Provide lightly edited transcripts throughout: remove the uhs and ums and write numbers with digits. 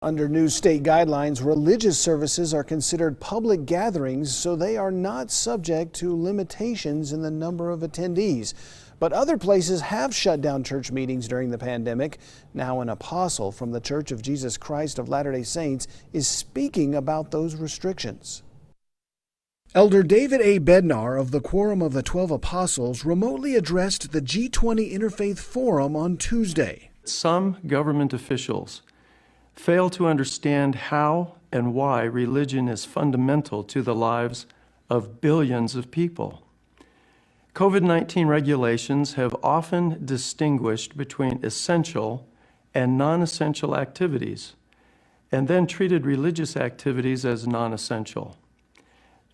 Under new state guidelines, religious services are considered public gatherings, so they are not subject to limitations in the number of attendees. But other places have shut down church meetings during the pandemic. Now an apostle from the Church of Jesus Christ of Latter-day Saints is speaking about those restrictions. Elder David A. Bednar of the Quorum of the 12 Apostles remotely addressed the G20 Interfaith Forum on Tuesday. Some government officials fail to understand how and why religion is fundamental to the lives of billions of people. COVID-19 regulations have often distinguished between essential and non-essential activities, and then treated religious activities as non-essential.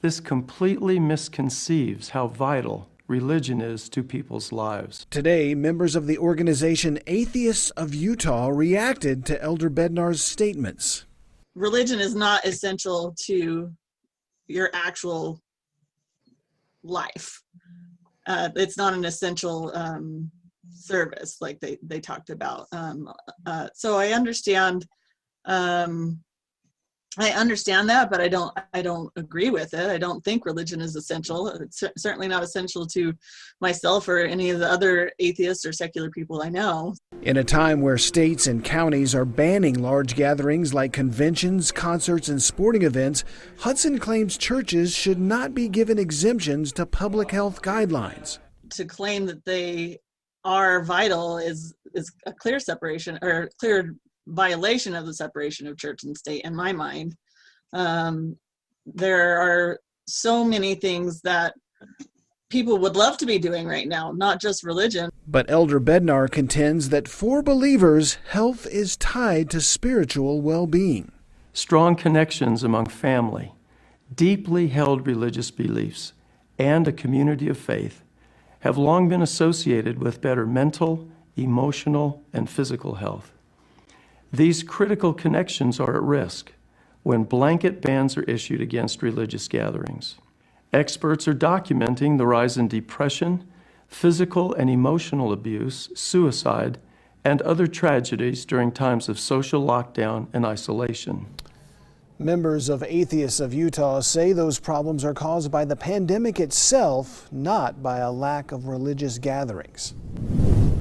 This completely misconceives how vital religion is to people's lives. Today, members of the organization Atheists of Utah reacted to Elder Bednar's statements. Religion is not essential to your actual life. It's not an essential service like they talked about. So I understand that, but I don't agree with it. I don't think religion is essential. It's certainly not essential to myself or any of the other atheists or secular people I know. In a time where states and counties are banning large gatherings like conventions, concerts, and sporting events, Hudson claims churches should not be given exemptions to public health guidelines. To claim that they are vital is a clear separation or clear violation of the separation of church and state in my mind. There are so many things that people would love to be doing right now, not just religion. But Elder Bednar contends that for believers, health is tied to spiritual well-being. Strong connections among family, deeply held religious beliefs, and a community of faith have long been associated with better mental, emotional, and physical health. These critical connections are at risk when blanket bans are issued against religious gatherings. Experts are documenting the rise in depression, physical and emotional abuse, suicide, and other tragedies during times of social lockdown and isolation. Members of Atheists of Utah say those problems are caused by the pandemic itself, not by a lack of religious gatherings.